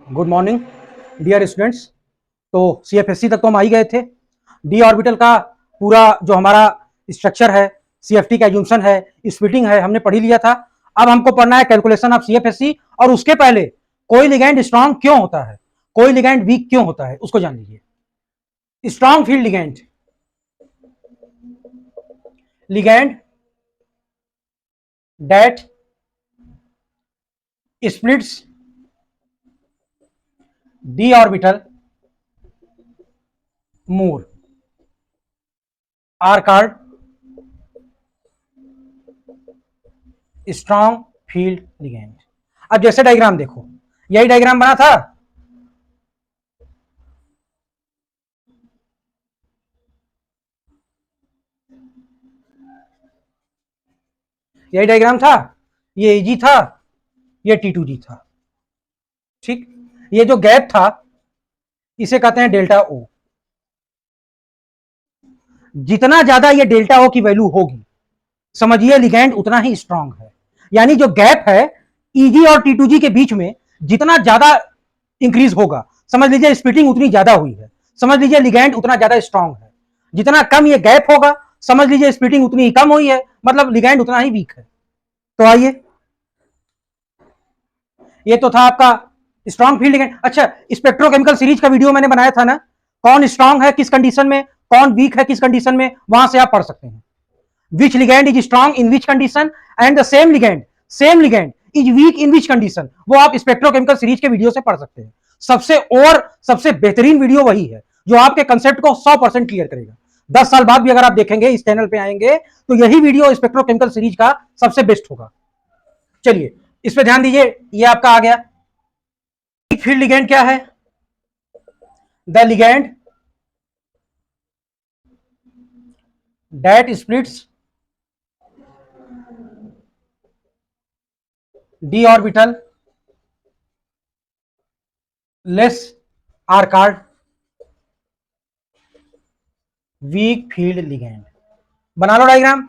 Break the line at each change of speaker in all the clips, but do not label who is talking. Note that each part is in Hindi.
Good morning dear students. तो सीएफएससी तक तो हम आ ही गए थे। डी ऑर्बिटल का पूरा जो हमारा स्ट्रक्चर है, सीएफटी का एज्यूम्पशन है, स्प्लिटिंग है, हमने पढ़ ही लिया था। अब हमको पढ़ना है कैलकुलेशन ऑफ सीएफएससी, और उसके पहले कोई लिगैंड स्ट्रांग क्यों होता है, कोई लिगैंड वीक क्यों होता है, उसको जान लीजिए। Strong field ligand, ligand that splits d orbital more are called strong field ligand। अब जैसे डायग्राम देखो, यही डायग्राम बना था, यही डायग्राम था, ये एजी था, ये T2G था। ठीक, ये जो गैप था इसे कहते हैं डेल्टा ओ। जितना ज्यादा ये डेल्टा ओ की वैल्यू होगी, समझिए लिगैंड उतना ही स्ट्रांग है। यानी जो गैप है ईजी और T2G के बीच में, जितना ज्यादा इंक्रीज होगा, समझ लीजिए स्प्लिटिंग उतनी ज्यादा हुई है, समझ लीजिए लिगैंड उतना ज्यादा स्ट्रांग है। जितना कम ये गैप होगा, समझ लीजिए स्प्लिटिंग उतनी ही कम हुई है, मतलब लिगैंड उतना ही वीक है। तो आइए, ये तो था आपका स्ट्रांग फील्ड लिगैंड। अच्छा, स्पेक्ट्रोकेमिकल सीरीज का वीडियो मैंने बनाया था ना, कौन स्ट्रांग है किस कंडीशन में, कौन वीक है किस कंडीशन में, वहां से आप पढ़ सकते हैं। Which ligand is strong in which condition and the same ligand is weak in which condition, वो आप स्पेक्ट्रोकेमिकल सीरीज के वीडियो से पढ़ सकते हैं। सबसे बेहतरीन वीडियो वही है जो आपके कंसेप्ट को 100% क्लियर करेगा। 10 साल बाद भी अगर आप देखेंगे, इस चैनल पे आएंगे, तो यही वीडियो स्पेक्ट्रोकेमिकल सीरीज का सबसे बेस्ट होगा। चलिए इस पे ध्यान दीजिए, ये आपका आ गया। फील्ड लिगैंड क्या है? The ligand that splits d orbital less are called weak field ligand। बना लो डायग्राम।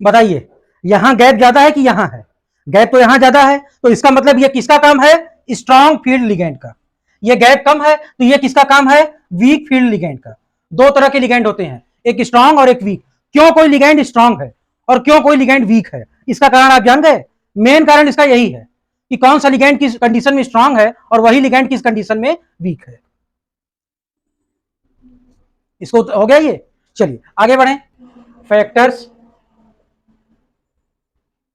बताइए, यहां गैप ज्यादा है कि यहां है? गैप तो यहां ज्यादा है, तो इसका मतलब ये किसका काम है? स्ट्रांग फील्ड लिगैंड का। ये गैप कम है, तो ये किसका काम है? वीक फील्ड लिगैंड का। दो तरह के लिगैंड होते हैं, एक स्ट्रांग और एक वीक। क्यों कोई लिगैंड स्ट्रांग है और क्यों कोई लिगैंड वीक है, इसका कारण आप जान गए। मेन कारण इसका यही है कि कौन सा लिगैंड किस कंडीशन में स्ट्रांग है और वही लिगैंड किस कंडीशन में वीक है। इसको हो गया ये। चलिए आगे बढ़े। फैक्टर्स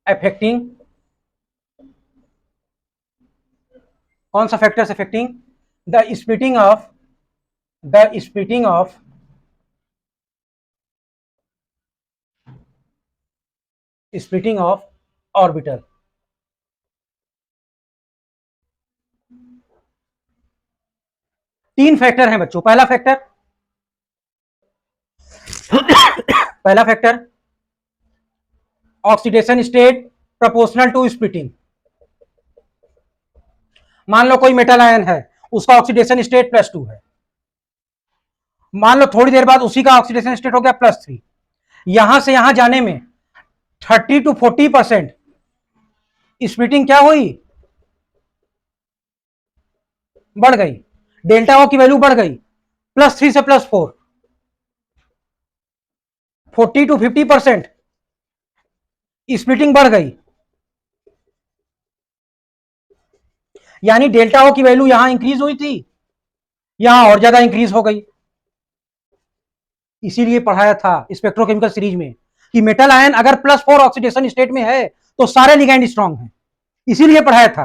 अफेक्टिंग, कौन सा factors affecting the splitting of splitting of orbital. तीन फैक्टर हैं बच्चों। पहला factor oxidation state proportional to splitting. मान लो कोई मेटल आयन है, उसका ऑक्सीडेशन स्टेट +2 है। मान लो थोड़ी देर बाद उसी का ऑक्सीडेशन स्टेट हो गया +3। यहां से यहां जाने में 30 to 40% स्प्लिटिंग क्या हुई? बढ़ गई। डेल्टा ओ की वैल्यू बढ़ गई, +3 से +4, 40 to 50% स्प्लिटिंग बढ़ गई। यानी डेल्टा ओ की वैल्यू यहां इंक्रीज हुई थी, यहां और ज्यादा इंक्रीज हो गई। इसीलिए पढ़ाया था स्पेक्ट्रोकेमिकल सीरीज में कि मेटल आयन अगर +4 ऑक्सीडेशन स्टेट में है तो सारे लिगैंड स्ट्रांग हैं। इसीलिए पढ़ाया था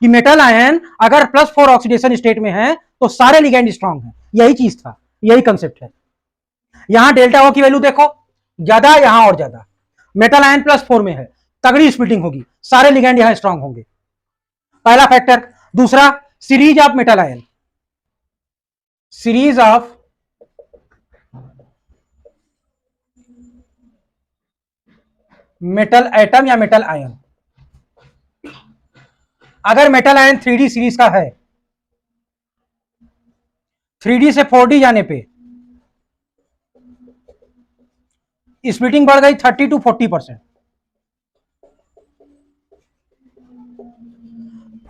कि मेटल आयन अगर +4 ऑक्सीडेशन स्टेट में है तो सारे लिगैंड स्ट्रांग हैं। यही चीज था, यही कंसेप्ट है। यहां डेल्टा ओ की वैल्यू देखो, ज्यादा, यहां और ज्यादा। मेटल आयन +4 में है तगड़ी स्प्लिटिंग होगी, सारे लिगेंड यहां स्ट्रांग होंगे। पहला फैक्टर। दूसरा, series of metal ion, series of metal atom या मेटल आयन। अगर मेटल आयन 3D सीरीज का है, 3D से 4D जाने पे स्प्लिटिंग बढ़ गई 30 to 40%,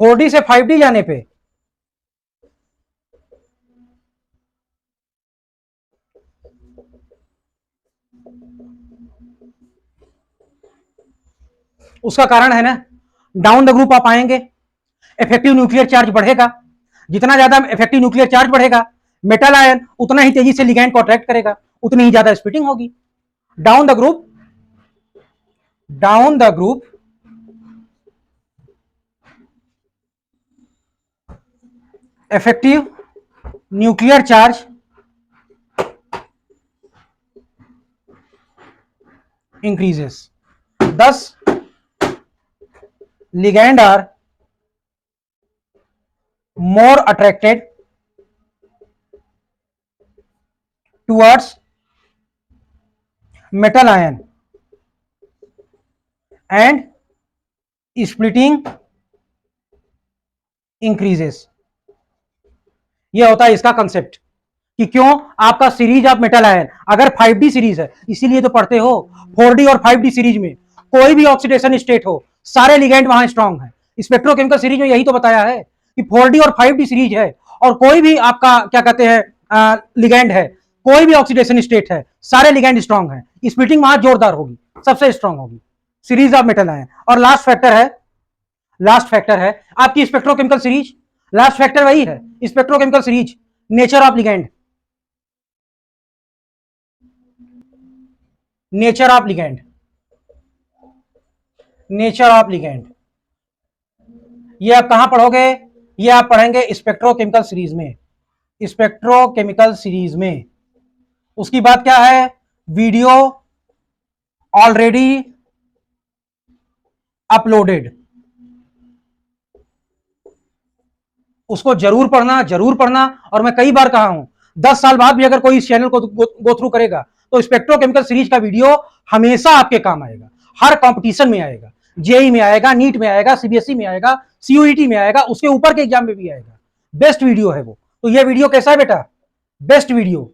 4D से 5D जाने पे उसका कारण है ना, डाउन द ग्रुप आप आएंगे, इफेक्टिव न्यूक्लियर चार्ज बढ़ेगा। जितना ज्यादा इफेक्टिव न्यूक्लियर चार्ज बढ़ेगा, मेटल आयन उतना ही तेजी से लिगैंड को अट्रैक्ट करेगा, उतनी ही ज्यादा स्प्लिटिंग होगी। Down the group, down the group effective nuclear charge increases, thus ligand are more attracted towards metal ion and splitting increases। यह होता है इसका कंसेप्ट कि क्यों आपका सीरीज ऑफ मेटल आयन अगर 5D सीरीज है, इसीलिए तो पढ़ते हो 4D और 5D सीरीज में कोई भी ऑक्सीडेशन स्टेट हो, सारे लिगेंड वहां स्ट्रांग है। स्पेक्ट्रोकेमिकल सीरीज में यही तो बताया है कि 4D और 5D सीरीज है और कोई भी आपका क्या कहते हैं लिगेंड है, कोई भी ऑक्सीडेशन स्टेट है, सारे लिगेंड स्ट्रांग है, स्प्लिटिंग वहां जोरदार होगी, सबसे स्ट्रांग होगी सीरीज ऑफ मेटल आयन। और लास्ट फैक्टर है आपकी स्पेक्ट्रोकेमिकल सीरीज। लास्ट फैक्टर वही है, spectrochemical series, nature of ligand, nature of ligand, nature of ligand. ये आप कहां पढ़ोगे? ये आप पढ़ेंगे स्पेक्ट्रोकेमिकल सीरीज में, स्पेक्ट्रोकेमिकल सीरीज में। उसकी बात क्या है, वीडियो ऑलरेडी अपलोडेड, उसको जरूर पढ़ना। और मैं कई बार कहा हूं 10 साल बाद भी अगर कोई इस चैनल को गो थ्रू करेगा तो स्पेक्ट्रोकेमिकल सीरीज का वीडियो हमेशा आपके काम आएगा, हर कंपटीशन में आएगा, जेई में आएगा, नीट में आएगा, सीबीएसई में आएगा, सीयूईटी में आएगा, उसके ऊपर के एग्जाम में भी आएगा। बेस्ट वीडियो है वो। तो ये वीडियो कैसा है बेटा? Best video.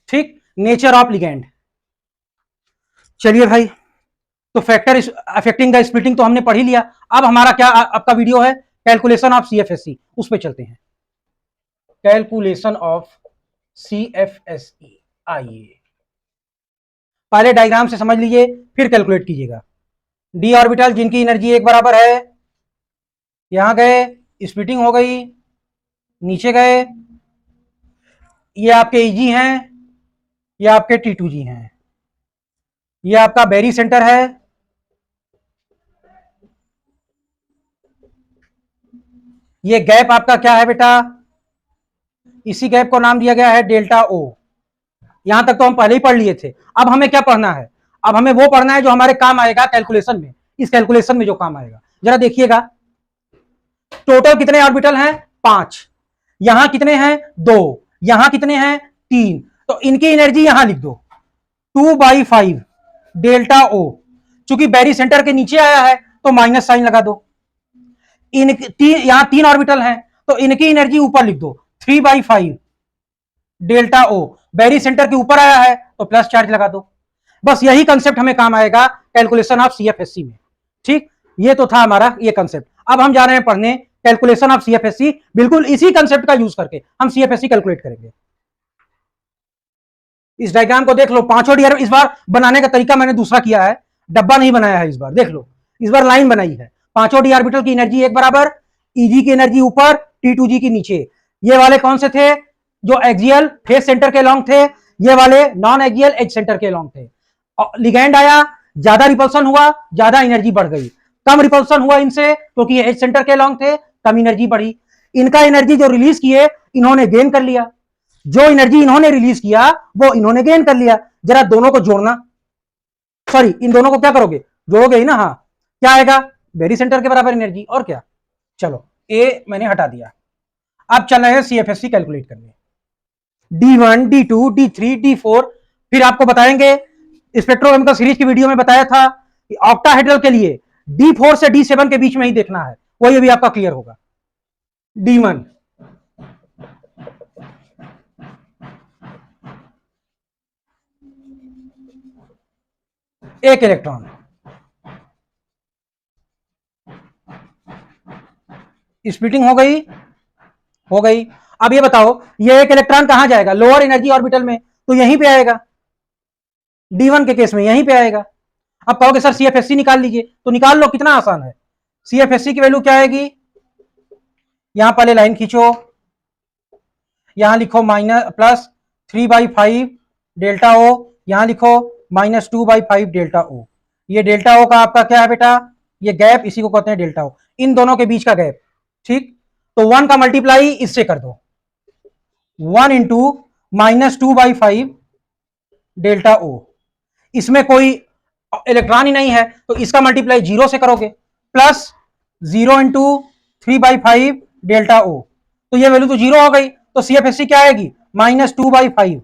ठीक, नेचर ऑफ लिगेंड। चलिए भाई, तो फैक्टर अफेक्टिंग द स्प्लिटिंग तो हमने पढ़ ही लिया। अब हमारा क्या आपका वीडियो है, कैलकुलेशन ऑफ सीएफएसई, उस पर चलते हैं। कैलकुलेशन ऑफ सीएफएसई, आइए पहले डायग्राम से समझ लीजिए फिर कैलकुलेट कीजिएगा। डी ऑर्बिटल जिनकी एनर्जी एक बराबर है, यहां गए, स्प्लिटिंग हो गई, नीचे गए, ये आपके ईजी हैं, ये आपके T2G हैं, ये आपका बेरी सेंटर है, ये गैप आपका क्या है बेटा? इसी गैप को नाम दिया गया है डेल्टा ओ। यहां तक तो हम पहले ही पढ़ लिए थे। अब हमें क्या पढ़ना है? अब हमें वो पढ़ना है जो हमारे काम आएगा कैलकुलेशन में। इस कैलकुलेशन में जो काम आएगा जरा देखिएगा, टोटल कितने ऑर्बिटल हैं? 5। यहां कितने हैं? 2। यहां कितने हैं? 3। तो इनकी एनर्जी यहां लिख दो 2/5 डेल्टा ओ। चूंकि बेरी सेंटर के नीचे आया है तो माइनस साइन लगा दो। यहां 3 ऑर्बिटल हैं तो इनकी एनर्जी ऊपर लिख दो 3/5 डेल्टा ओ। बेरी सेंटर के ऊपर आया है तो प्लस चार्ज लगा दो। बस यही कंसेप्ट हमें काम आएगा कैलकुलेशन ऑफ सीएफएससी में। ठीक, ये तो था हमारा ये कंसेप्ट। अब हम जा रहे हैं पढ़ने कैलकुलेशन ऑफ सीएफएससी। बिल्कुल इसी कंसेप्ट का यूज करके हम सीएफएससी कैलकुलेट करेंगे। इस डायग्राम को देख लो, पांचों डी। इस बार बनाने का तरीका मैंने दूसरा किया है, डब्बा नहीं बनाया है इस बार। देख लो, इस बार लाइन बनाई है। पांचों डी ऑर्बिटल की एनर्जी एक बराबर, ईजी की एनर्जी ऊपर, T2G की नीचे। ये वाले कौन से थे? जो एक्सियल फेस सेंटर के लॉन्ग थे। ये वाले नॉन एक्सियल एज सेंटर के लॉन्ग थे। लिगैंड आया, ज्यादा रिपल्सन हुआ, ज्यादा एनर्जी बढ़ गई। कम रिपल्सन हुआ इनसे क्योंकि एज सेंटर के लॉन्ग थे, कम एनर्जी बढ़ी। इनका एनर्जी जो रिलीज किए इन्होंने गेन कर लिया। जो एनर्जी इन्होंने रिलीज किया वो इन्होंने गेन कर लिया। जरा दोनों को जोड़ना, सॉरी इन दोनों को क्या करोगे, जोड़ोगे ही ना। हाँ, क्या आएगा, बेरी सेंटर के बराबर एनर्जी, और क्या। चलो ए मैंने हटा दिया। अब चल रहे हैं सीएफएससी कैलकुलेट करने। D1, D2, D3, D4, फिर आपको बताएंगे, स्पेक्ट्रोकेमिकल सीरीज की वीडियो में बताया था कि ऑक्टाहेड्रल के लिए D4 से D7 के बीच में ही देखना है, वही अभी आपका क्लियर होगा। D1 एक इलेक्ट्रॉन, स्प्लिटिंग हो गई, हो गई। अब ये बताओ ये एक इलेक्ट्रॉन कहां जाएगा, लोअर एनर्जी ऑर्बिटल में, तो यहीं पे आएगा। D1 के केस में यहीं पे आएगा। अब कहोगे सर सीएफएससी निकाल लीजिए, तो निकाल लो, कितना आसान है। सीएफएससी की वैल्यू क्या आएगी, यहां पहले लाइन खींचो, यहां लिखो -+3/5 डेल्टा ओ, यहां लिखो -2/5 डेल्टा ओ। ये डेल्टा ओ का आपका क्या है बेटा, ये गैप, इसी को कहते हैं डेल्टा ओ, इन दोनों के बीच का गैप। ठीक, तो 1 का मल्टीप्लाई इससे कर दो, 1 इंटू -2/5 डेल्टा ओ। इसमें कोई इलेक्ट्रॉन ही नहीं है, तो इसका मल्टीप्लाई 0 से करोगे, प्लस 0 इंटू 3/5 डेल्टा ओ, तो ये वैल्यू तो 0 हो गई, तो सीएफएससी क्या आएगी, -2/5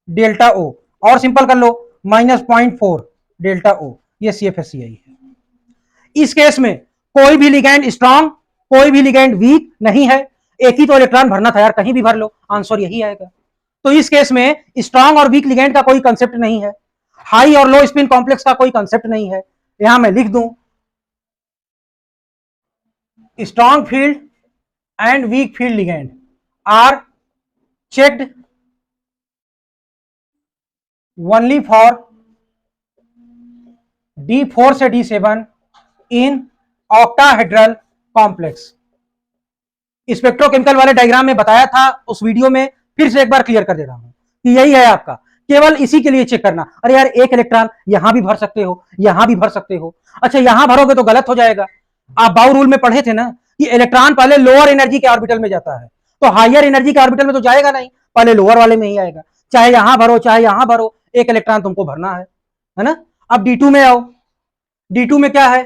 डेल्टा ओ, और सिंपल कर लो -0.4 डेल्टा ओ, ये सीएफएससी आई है। इस केस में कोई भी लिगैंड स्ट्रांग, कोई भी लिगैंड वीक नहीं है, एक ही तो इलेक्ट्रॉन भरना था यार, कहीं भी भर लो, आंसर यही आएगा। तो इस केस में स्ट्रांग और वीक लिगैंड का कोई कंसेप्ट नहीं है, हाई और लो स्पिन कॉम्प्लेक्स का कोई कंसेप्ट नहीं है। यहां मैं लिख दूं, strong field and weak field ligand are checked only for D4 से D7 in octahedral complex. Spectrochemical वाले डायग्राम में बताया था उस वीडियो में, फिर से एक बार क्लियर कर दे रहा हूं कि यही है आपका, केवल इसी के लिए चेक करना। अरे यार एक इलेक्ट्रॉन यहां भी भर सकते हो, यहां भी भर सकते हो, अच्छा यहां भरोगे तो गलत हो जाएगा। आप बाउ रूल में पढ़े थे ना कि इलेक्ट्रॉन पहले लोअर एनर्जी के ऑर्बिटल में जाता है, तो हायर एनर्जी के ऑर्बिटल में तो जाएगा नहीं, पहले लोअर वाले में ही आएगा। चाहे यहां भरो चाहे यहां भरो, एक इलेक्ट्रॉन तुमको भरना है ना। अब D2 में आओ, D2 में क्या है,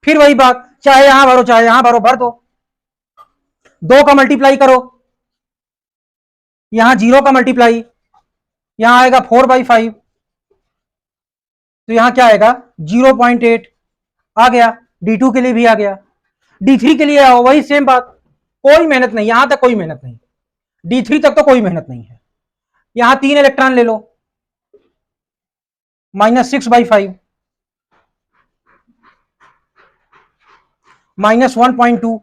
फिर वही बात, चाहे यहां भरो चाहे यहां भरो, भर दो। 2 का मल्टीप्लाई करो, यहां 0 का मल्टीप्लाई, यहां आएगा 4/5, तो यहां क्या आएगा 0.8 आ गया। D2 के लिए भी आ गया। D3 के लिए आओ, वही सेम बात, कोई मेहनत नहीं, यहां तक कोई मेहनत नहीं, D3 तक तो कोई मेहनत नहीं है। यहां 3 इलेक्ट्रॉन ले लो, -6/5, -1.2।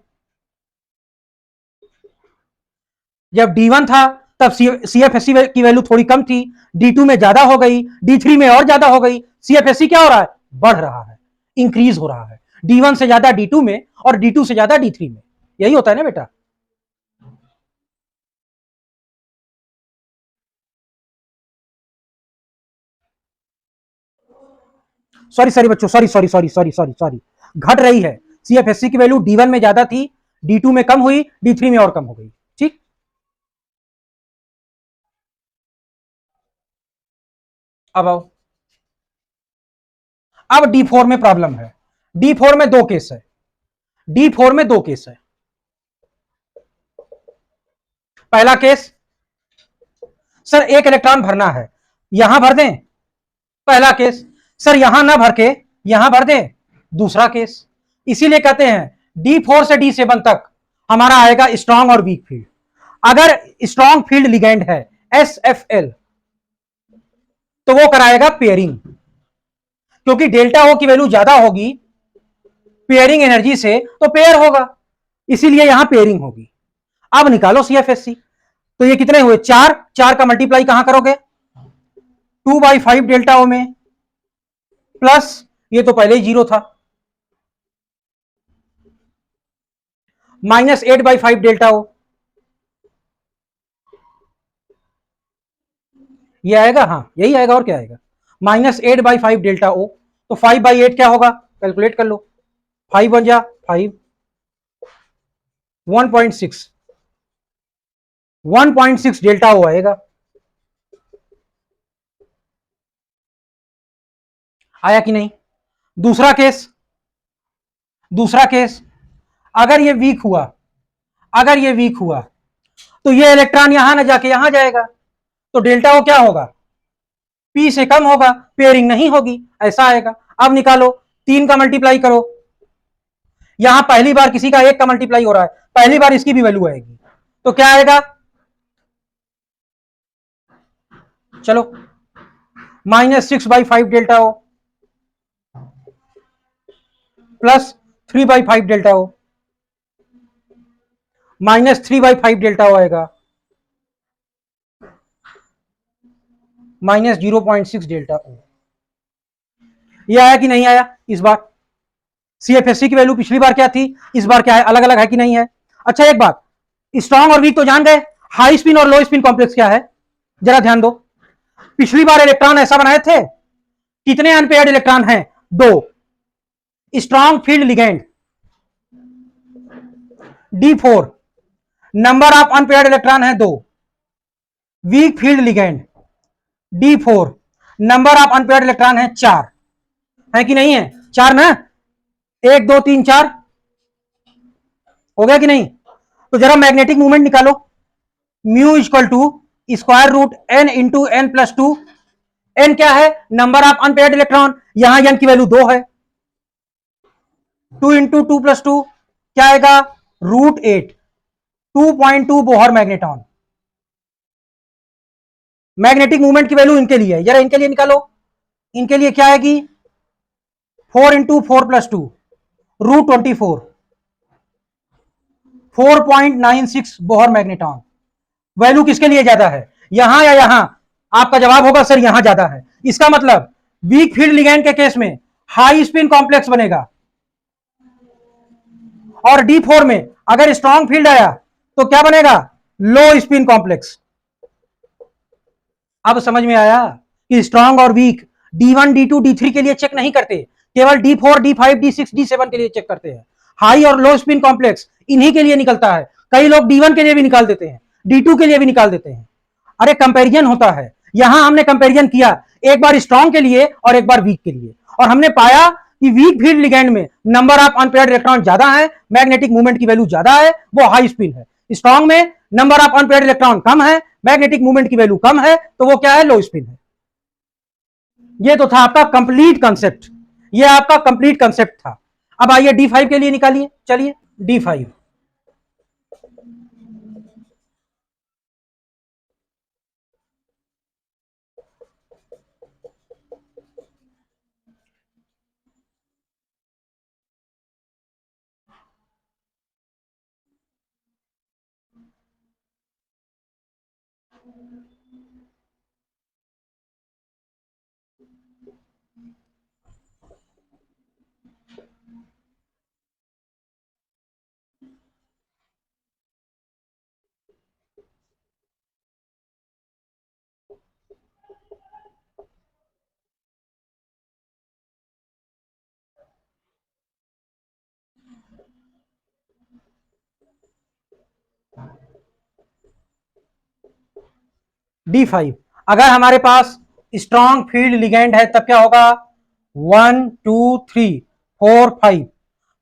जब D1 था तब सीएफएससी की वैल्यू थोड़ी कम थी, D2 में ज्यादा हो गई, D3 में और ज्यादा हो गई, सीएफएससी क्या हो रहा है, बढ़ रहा है, इंक्रीज हो रहा है, D1 से ज्यादा D2 में और D2 से ज्यादा D3 में, यही होता है ना बेटा। सॉरी सॉरी बच्चों, sorry sorry sorry sorry sorry sorry, घट रही है। सीएफएससी की वैल्यू D1 में ज्यादा थी, D2 में कम हुई, D3 में और कम हो गई। ठीक, अब आओ, अब D4 में प्रॉब्लम है। D4 में 2 केस है, D4 में 2 केस है। पहला केस, सर एक इलेक्ट्रॉन भरना है, यहां भर दें, पहला केस। सर यहां ना भर के यहां भर दें, दूसरा केस। इसीलिए कहते हैं D4 से D7 तक हमारा आएगा स्ट्रांग और वीक फील्ड। अगर स्ट्रांग फील्ड लिगेंड है SFL, तो वो कराएगा पेयरिंग, क्योंकि डेल्टा ओ की वैल्यू ज्यादा होगी पेयरिंग एनर्जी से, तो पेयर होगा, इसीलिए यहां पेयरिंग होगी। अब निकालो सीएफएससी, तो ये कितने हुए, 4, 4 का मल्टीप्लाई कहां करोगे, 2/5 डेल्टा ओ में, प्लस ये तो पहले ही 0 था, -8/5 डेल्टा ओ, ये आएगा, हाँ यही आएगा, और क्या आएगा, -8/5 डेल्टा ओ। तो 5/8 क्या होगा, कैलकुलेट कर लो, 5 बन जा 5, 1.6, 1.6 डेल्टा ओ आएगा। आया कि नहीं? दूसरा केस, दूसरा केस, अगर ये वीक हुआ, अगर ये वीक हुआ तो ये इलेक्ट्रॉन यहां ना जाके यहां जाएगा, तो डेल्टा ओ क्या होगा? पी से कम होगा, पेयरिंग नहीं होगी, ऐसा आएगा। अब निकालो, 3 का मल्टीप्लाई करो, यहां पहली बार किसी का 1 का मल्टीप्लाई हो रहा है, पहली बार इसकी भी वैल्यू आएगी, तो क्या आएगा? चलो, -6/5 डेल्टा ओ प्लस 3/5 डेल्टा ओ, -3/5 डेल्टा ओ आएगा, -0.6 डेल्टा ओ। ये आया कि नहीं आया? इस बार सीएफएससी की वैल्यू पिछली बार क्या थी, इस बार क्या है, अलग अलग है कि नहीं है? अच्छा एक बात, स्ट्रॉन्ग और वीक तो जान गए, हाई स्पिन और लो स्पिन कॉम्प्लेक्स क्या है, जरा ध्यान दो। पिछली बार इलेक्ट्रॉन ऐसा बनाए थे, कितने अनपेयर्ड इलेक्ट्रॉन हैं? 2। Strong field ligand D4, number of unpaired electron है 2। Week field ligand D4, number of unpaired electron है 4, है कि नहीं है? 4 ना, 1 2 3 4 हो गया कि नहीं? तो जरा मैग्नेटिक मूवमेंट निकालो, mu equal to square root n into n plus 2। N क्या है? नंबर ऑफ अनपेयर्ड इलेक्ट्रॉन, यहां एन की वैल्यू 2 है, 2 इंटू 2 प्लस 2 क्या आएगा? √8, 2.2 बोहर मैग्नेटॉन। मैग्नेटिक मूवमेंट की वैल्यू इनके लिए है, जरा इनके लिए निकालो, इनके लिए क्या आएगी? 4 into 4 plus 2 √24, 4.96 Bohr magneton. Value किसके लिए ज्यादा है, यहां या यहां? आपका जवाब होगा सर यहां ज्यादा है। इसका मतलब वीक फील्ड लिगेंड के केस में हाई स्पिन कॉम्प्लेक्स बनेगा, और D4 में अगर स्ट्रॉन्ग फील्ड आया तो क्या बनेगा? लो स्पिन कॉम्प्लेक्स। अब समझ में आया कि स्ट्रॉन्ग और वीक D1 D2 D3 के लिए चेक नहीं करते, केवल D4 D5 D6 D7 के लिए चेक करते हैं। हाई और लो स्पिन कॉम्प्लेक्स इन्हीं के लिए निकलता है। कई लोग D1 के लिए भी निकाल देते हैं, D2 के लिए भी निकाल देते हैं। अरे कंपैरिजन होता है, यहां हमने कंपैरिजन किया, एक बार स्ट्रॉन्ग के लिए और एक बार वीक के लिए, और हमने पाया कि वीक फील्ड लिगेंड में नंबर ऑफ अनपेयर्ड इलेक्ट्रॉन ज्यादा है, मैग्नेटिक मूवमेंट की वैल्यू ज्यादा है, वो हाई स्पिन है। स्ट्रॉन्ग में नंबर ऑफ अनपेयर्ड इलेक्ट्रॉन कम है, मैग्नेटिक मूवमेंट की वैल्यू कम है, तो वो क्या है? लो स्पिन है। ये तो था आपका कंप्लीट कंसेप्ट, ये आपका कंप्लीट कंसेप्ट था। अब आइए D5 के लिए निकालिए, चलिए D5। D5 अगर हमारे पास स्ट्रॉन्ग फील्ड लिगेंड है तब क्या होगा? 1 2 3 4 5,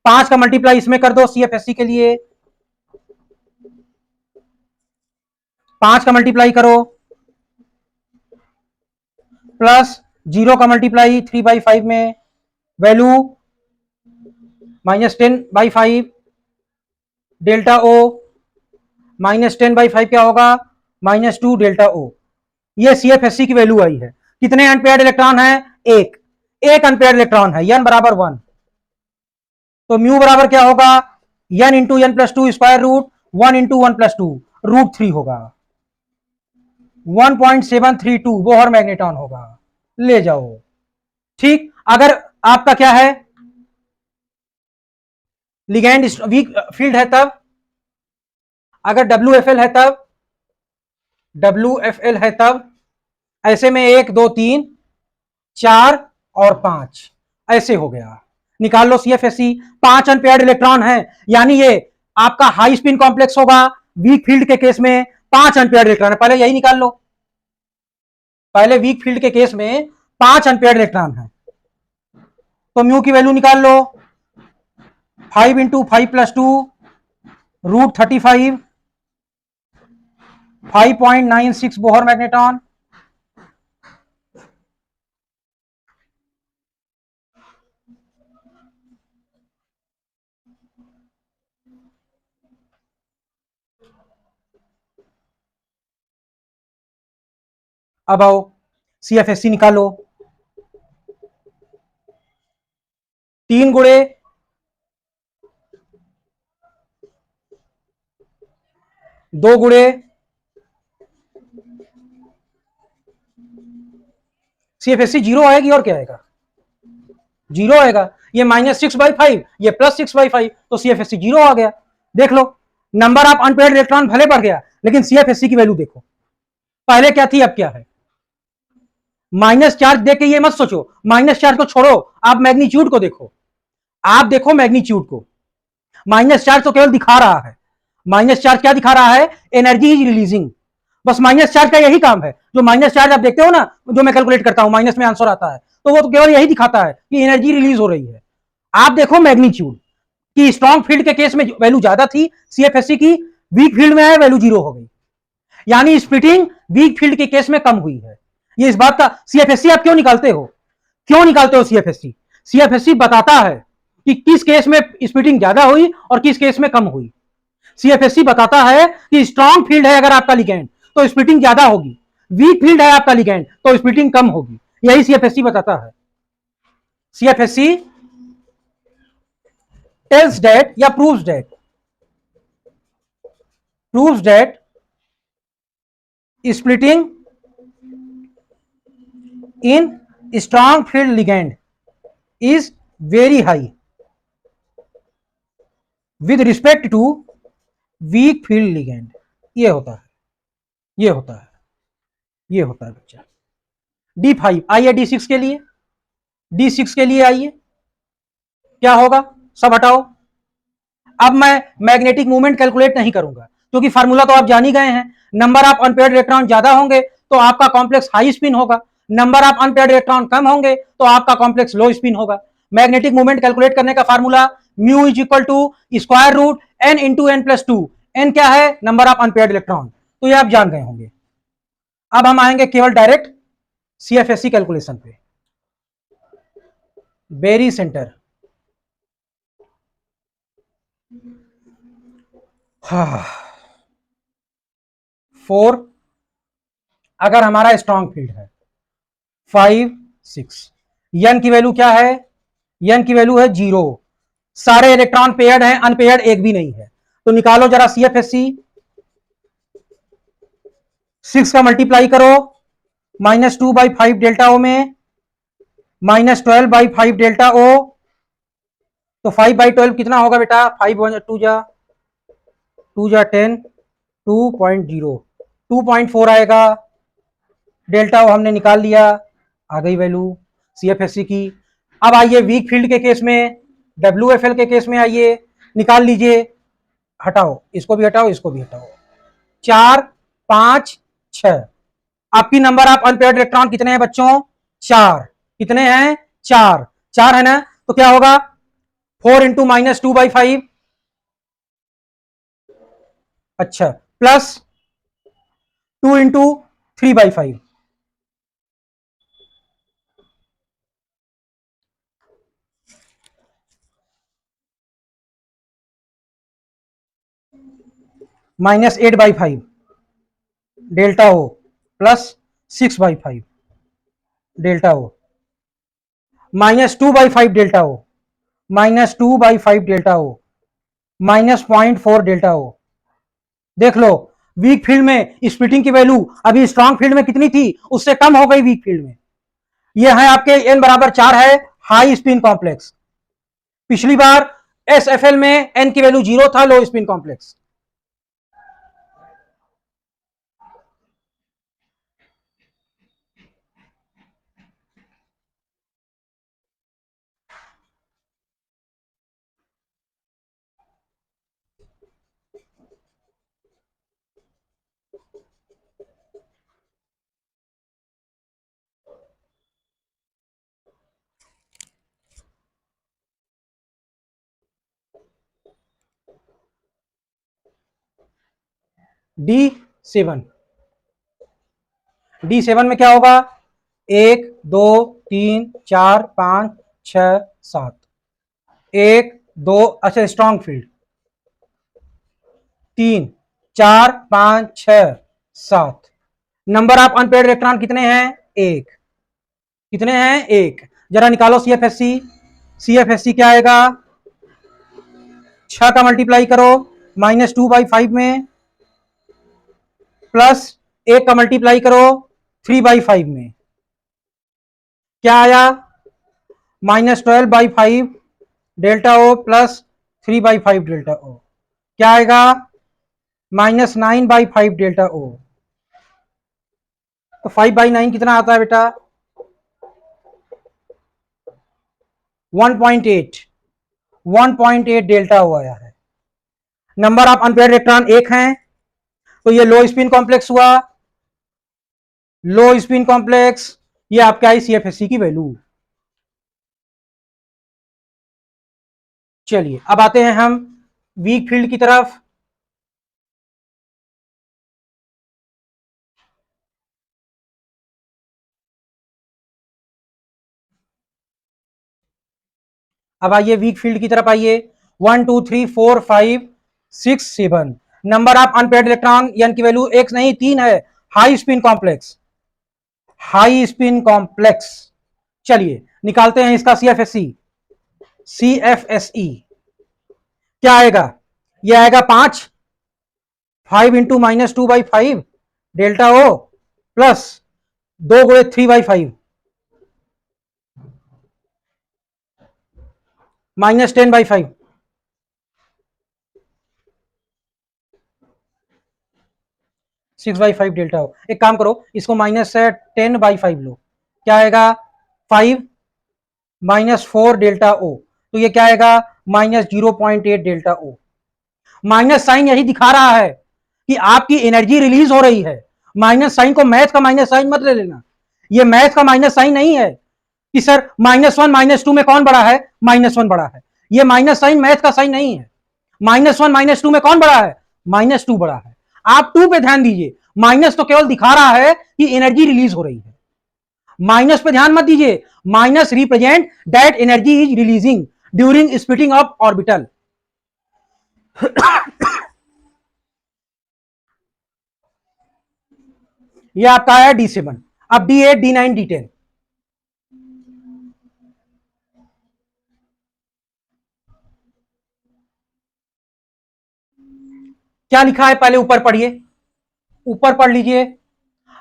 5 का मल्टीप्लाई इसमें कर दो सीएफएससी के लिए, 5 का मल्टीप्लाई करो, प्लस 0 का मल्टीप्लाई 3/5 में, वैल्यू -10/5 डेल्टा ओ, -10/5 क्या होगा? -2 डेल्टा ओ। ये सीएफएससी की वैल्यू आई है। कितने अनपेयर्ड इलेक्ट्रॉन है? एक अनपेयर्ड इलेक्ट्रॉन है, n बराबर 1, तो म्यू बराबर क्या होगा? n into n plus 2 square root 1 into 1 plus 2 √3 होगा, 1.732 बोहर मैग्नेटॉन होगा। ले जाओ, ठीक। अगर आपका क्या है, लिगेंड वीक फील्ड है तब, अगर WFL है तब, WFL है तब, ऐसे में 1 2 3 4 और 5 ऐसे हो गया। निकाल लो सीएफएससी, 5 अनपेयर्ड इलेक्ट्रॉन है, यानी ये आपका हाई स्पिन कॉम्प्लेक्स होगा वीक फील्ड के केस में, 5 अनपेयर्ड इलेक्ट्रॉन है, पहले यही निकाल लो। पहले वीक फील्ड के केस में 5 अनपेयर्ड इलेक्ट्रॉन है, तो म्यू की वैल्यू निकाल लो, 5 इंटू 5 + 2 √35, 5.96 बोहर मैग्नेटॉन। अब आओ CFSC निकालो, 3 गुणे 2 गुणे CFSC 0 आएगी और क्या आएगा, 0 आएगा। ये -6/5, ये +6/5, तो CFSC 0 आ गया। देख लो, नंबर ऑफ अनपेयर्ड इलेक्ट्रॉन भले बढ़ गया, लेकिन CFSC की वैल्यू देखो, पहले क्या थी अब क्या है। माइनस चार्ज देख के ये मत सोचो, माइनस चार्ज को छोड़ो, आप मैग्नीट्यूड को देखो, आप देखो मैग्नीट्यूड को। माइनस चार्ज तो केवल दिखा रहा है, माइनस चार्ज क्या दिखा रहा है, एनर्जी इज रिलीजिंग। बस माइनस चार्ज का यही काम है, जो माइनस चार्ज आप देखते हो ना, जो मैं कैलकुलेट करता हूं माइनस में आंसर आता है, तो वो तो केवल यही दिखाता है कि एनर्जी रिलीज हो रही है। आप देखो मैग्नीट्यूड कि स्ट्रॉन्ग फील्ड के केस में वैल्यू ज्यादा थी CFSC की, वीक फील्ड में है वैल्यू 0 हो गई, यानी स्प्लिटिंग वीक फील्ड के केस में कम हुई है। ये इस बात का CFSC आप क्यों निकालते हो, क्यों निकालते हो CFSC? CFSC बताता है कि किस केस में स्प्लिटिंग ज्यादा हुई और किस केस में कम हुई। CFSC बताता है कि स्ट्रॉन्ग फील्ड है अगर आपका लिगेंड तो स्प्लिटिंग ज्यादा होगी, वीक फील्ड है आपका लिगेंड तो स्प्लिटिंग कम होगी, यही CFSC बताता है। CFSC tells that या proves that splitting in strong field ligand is very high with respect to weak field ligand। ये होता है, ये होता है, ये होता है बच्चा। D5 आइए, D6 के लिए, D6 के लिए आइए, क्या होगा, सब हटाओ। अब मैं मैग्नेटिक मूवमेंट कैलकुलेट नहीं करूंगा, क्योंकि फार्मूला तो आप जान ही गए हैं। नंबर ऑफ अनपेयर्ड इलेक्ट्रॉन ज्यादा होंगे तो आपका कॉम्प्लेक्स हाई स्पिन होगा, नंबर ऑफ अनपेयर्ड इलेक्ट्रॉन कम होंगे तो आपका कॉम्प्लेक्स लो स्पिन होगा। मैग्नेटिक मूवमेंट कैलकुलेट करने का formula mu is equal to square root n into n+2। n क्या है, नंबर ऑफ अनपेयर्ड इलेक्ट्रॉन, तो ये आप जान गए होंगे। अब हम आएंगे केवल डायरेक्ट CFSC कैलकुलेशन पे। बेरी सेंटर, हाँ, 4 अगर हमारा स्ट्रॉन्ग फील्ड है, 5 6, n की वैल्यू क्या है, n की वैल्यू है 0, सारे इलेक्ट्रॉन पेयर्ड हैं, अनपेयर्ड एक भी नहीं है, तो निकालो जरा CFSC। 6 का मल्टीप्लाई करो -2/5 डेल्टा ओ में, -12/5 डेल्टा ओ, तो 5/12 कितना होगा बेटा, 5 2 जा 10, 2.0, 2.4 आएगा। डेल्टा ओ हमने निकाल लिया, आ गई वैल्यू CFSC की। अब आइए वीक फील्ड के केस में, WFL के केस में आइए, निकाल लीजिए, हटाओ इसको भी हटाओ, इसको भी हटाओ, 4 5 6। आपकी नंबर ऑफ अनपेयर्ड इलेक्ट्रॉन कितने हैं बच्चों, 4, कितने हैं, 4, 4 है ना, तो क्या होगा, 4 इंटू -2/5, अच्छा, प्लस 2 इंटू 3/5, -8/5 डेल्टा ओ, प्लस 6/5 डेल्टा ओ, -2/5 डेल्टा ओ, -2/5 डेल्टा ओ, -0.4 डेल्टा ओ। देख लो, वीक फील्ड में स्प्लिटिंग की वैल्यू अभी स्ट्रॉन्ग फील्ड में कितनी थी, उससे कम हो गई वीक फील्ड में। ये है आपके n बराबर 4 है, हाई स्पिन कॉम्प्लेक्स। पिछली बार SFL में n की वैल्यू 0 था, लो स्पिन कॉम्प्लेक्स। D7, D7 में क्या होगा? 1 2 3 4 5 6 7, 1 2, अच्छा strong field 3 4 5 6 7। Number of unpaired electron कितने हैं? 1। कितने हैं? 1। जरा निकालो CFSC। CFSC क्या आएगा? 6 का मल्टीप्लाई करो -2/5 में, प्लस 1 का मल्टीप्लाई करो 3/5 में, क्या आया? -12/5 डेल्टा ओ प्लस 3/5 डेल्टा ओ, क्या आएगा? -9/5 डेल्टा ओ। तो 5/9 कितना आता है बेटा? 1.8, 1.8 डेल्टा ओ आया है। नंबर ऑफ अनपेयर्ड इलेक्ट्रॉन 1 हैं, तो ये लो स्पिन कॉम्प्लेक्स हुआ। लो स्पिन कॉम्प्लेक्स, ये आपका आई CFSC की वैल्यू। चलिए अब आते हैं हम वीक फील्ड की तरफ। अब आइए वीक फील्ड की तरफ आइए। 1 2 3 4 5 6 7। नंबर ऑफ अनपेयर्ड इलेक्ट्रॉन यानी की वैल्यू एक नहीं 3 है। High spin complex, high spin complex. चलिए निकालते हैं इसका CFSC। CFSE क्या आएगा? ये आएगा 5 इंटू -2/5 डेल्टा ओ प्लस 2 गुणे 3/5 -10/5, 6/5 डेल्टा हो। एक काम करो, इसको -10/5 लो, क्या आएगा? 5 -4 डेल्टा ओ, तो ये क्या आएगा? -0.8 डेल्टा ओ। माइनस साइन यही दिखा रहा है कि आपकी एनर्जी रिलीज हो रही है। माइनस साइन को मैथ का माइनस साइन मत ले लेना, ये मैथ का माइनस साइन नहीं है कि सर -1 -2 में कौन बड़ा है? -1 बड़ा है। ये माइनस साइन मैथ का साइन नहीं है। -1 -2 में कौन बड़ा है? -2 बड़ा है। आप 2 पे ध्यान दीजिए, माइनस तो केवल दिखा रहा है कि एनर्जी रिलीज हो रही है। माइनस पे ध्यान मत दीजिए, minus represent that energy is releasing during splitting of orbital. ये आपका आया D7। अब D8 D9 D10 क्या लिखा है? पहले ऊपर पढ़िए, ऊपर पढ़ लीजिए।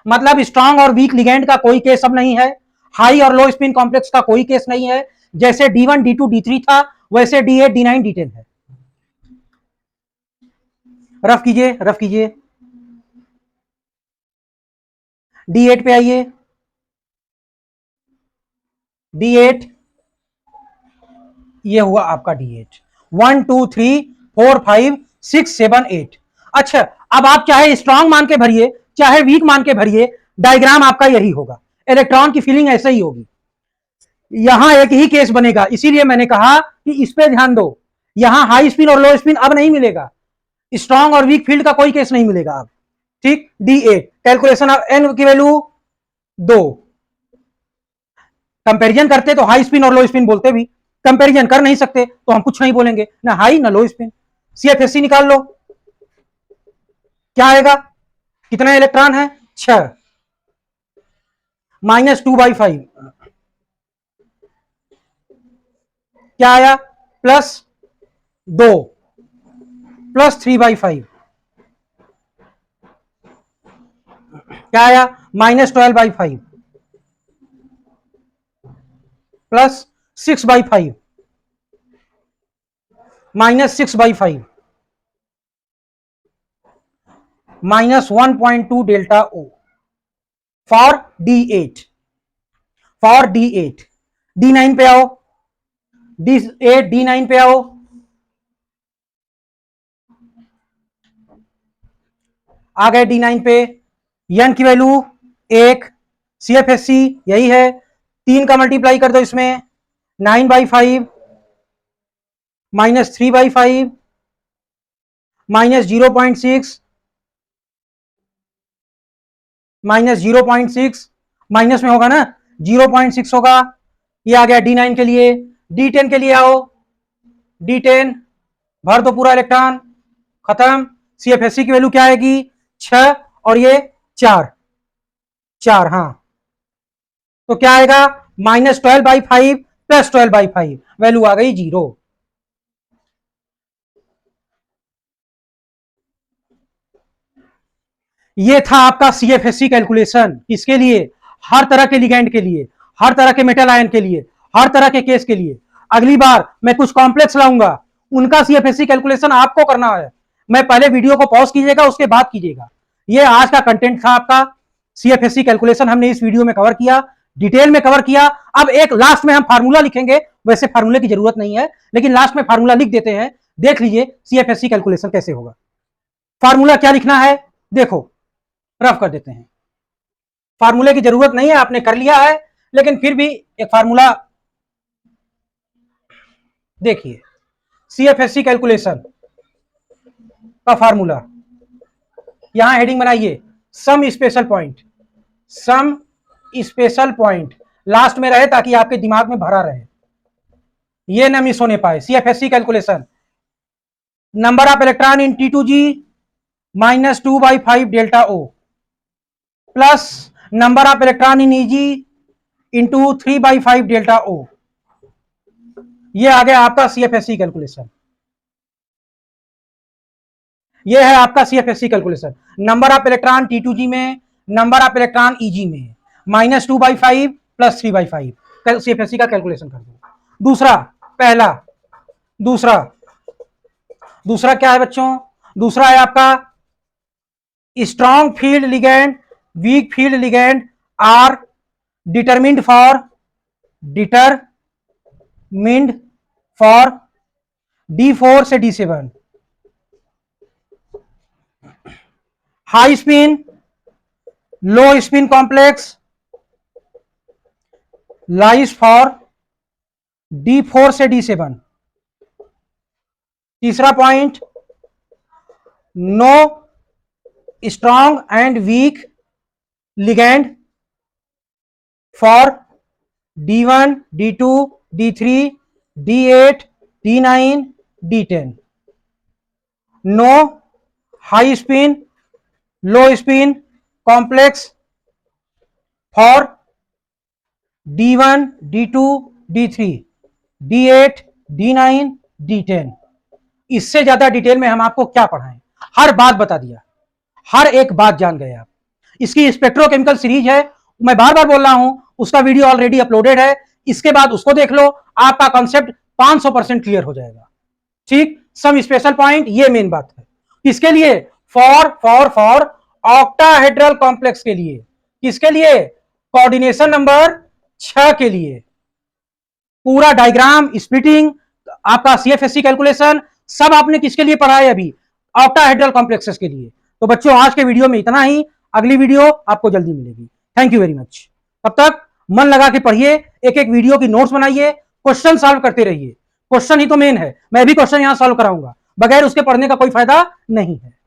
मतलब स्ट्रांग और वीक लिगेंड का कोई केस अब नहीं है। हाई और लो स्पिन कॉम्प्लेक्स का कोई केस नहीं है। जैसे D1 D2 D3 था वैसे D8 D9 D10 है। रफ कीजिए, रफ कीजिए। D8 पे आइए। D8 ये हुआ आपका D8। 1 2 3 4 5 6 7 8। अच्छा, अब आप चाहे स्ट्रांग मान के भरिए चाहे वीक मान के भरिए, डायग्राम आपका यही होगा। इलेक्ट्रॉन की फीलिंग ऐसे ही होगी। यहां एक ही केस बनेगा, इसीलिए मैंने कहा कि इस पे ध्यान दो। यहां हाई स्पिन और लो स्पिन अब नहीं मिलेगा। स्ट्रांग और वीक फील्ड का कोई केस नहीं मिलेगा अब। ठीक। D8 कैलकुलेशन ऑफ एन की वैल्यू 2। कंपैरिजन करते तो हाई स्पिन और लो स्पिन बोलते भी, कंपैरिजन कर नहीं सकते तो हम कुछ नहीं बोलेंगे, ना हाई ना लो स्पिन। CFSC निकाल लो, क्या आएगा? कितने इलेक्ट्रॉन है? 6। -2/5 क्या आया? +2 प्लस 3/5 क्या आया? -12/5 plus 6/5 -6/5 -1.2 delta O for D8। For D8 D9 पे आओ। D8 D9 पे आओ। आ गए D9 पे। एन की वैल्यू 1। CFSC यही है, 3 का मल्टीप्लाई कर दो इसमें, 9/5 -3/5 -0.6 -0.6, माइनस में होगा ना, 0.6 होगा। ये आ गया D9 के लिए। D10 के लिए आओ, D10 भर दो पूरा इलेक्ट्रॉन, खत्म। CFSC की वैल्यू क्या आएगी? 6 और ये 4, हाँ, तो क्या आएगा? -12/5 + 12/5, वैल्यू आ गई 0। ये था आपका CFSC कैलकुलेशन। किसके लिए? हर तरह के लिगेंड के लिए, हर तरह के मेटल आयन के लिए, हर तरह के केस के लिए। अगली बार मैं कुछ कॉम्प्लेक्स लाऊंगा, उनका CFSC कैलकुलेशन आपको करना है। मैं पहले वीडियो को पॉज कीजिएगा, उसके बाद कीजिएगा। ये आज का कंटेंट था आपका। CFSC कैलकुलेशन हमने इस वीडियो में कवर किया, डिटेल में कवर किया। अब एक लास्ट में हम फार्मूला लिखेंगे, वैसे फार्मूले की जरूरत नहीं है, लेकिन लास्ट में फार्मूला लिख देते हैं। देख लीजिए CFSC कैलकुलेशन कैसे होगा। फार्मूला क्या लिखना है, देखो रफ कर देते हैं। फार्मूले की जरूरत नहीं है, आपने कर लिया है, लेकिन फिर भी एक फार्मूला देखिए। CFSC कैलकुलेशन का फार्मूला, यहां हेडिंग बनाइए, some special point. Some special point last में रहे ताकि आपके दिमाग में भरा रहे, ये न मिस होने पाए। CFSC calculation, number of electron in T2G -2/5 delta O plus number of electron in EG into 3/5 delta O। ये आ गया आपका CFSC कैलकुलेशन। ये है आपका CFSC calculation. Number of electron T2G में, नंबर ऑफ इलेक्ट्रॉन EG में, -2/5 + 3/5 CFSC का कैलकुलेशन कर दो। दूसरा, पहला, दूसरा क्या है बच्चों? दूसरा है आपका strong field ligand, weak field ligand are determined for D4 से D7। High spin, low spin complex lies for D4 से D7। तीसरा point, no strong and weak ligand for D1, D2, D3, D8, D9, D10। No high spin, low spin complex for D1, D2, D3, D8, D9, D10। इससे ज्यादा डिटेल में हम आपको क्या पढ़ाएं, हर बात बता दिया, हर एक बात जान गए आप। इसकी स्पेक्ट्रोकेमिकल सीरीज है, मैं बार बार बोल रहा हूं, उसका वीडियो ऑलरेडी अपलोडेड है। इसके बाद उसको देख लो, आपका कॉन्सेप्ट 500% क्लियर हो जाएगा। ठीक, सम स्पेशल पॉइंट, ये मेन बात है। किसके लिए? फॉर ऑक्टाहेड्रल कॉम्प्लेक्स के लिए। किसके लिए? कोऑर्डिनेशन नंबर 6 के लिए। पूरा डायग्राम, स्प्लिटिंग, आपका CFSC कैलकुलेशन सब आपने किसके लिए पढ़ा है अभी? ऑक्टाहेड्रल कॉम्प्लेक्सेस के लिए। तो बच्चों आज के वीडियो में इतना ही, अगली वीडियो आपको जल्दी मिलेगी। Thank you very much. तब तक मन लगा के पढ़िए, एक एक वीडियो की नोट्स बनाइए, क्वेश्चन सॉल्व करते रहिए। क्वेश्चन ही तो मेन है, मैं भी क्वेश्चन यहां सॉल्व कराऊंगा, बगैर उसके पढ़ने का कोई फायदा नहीं है।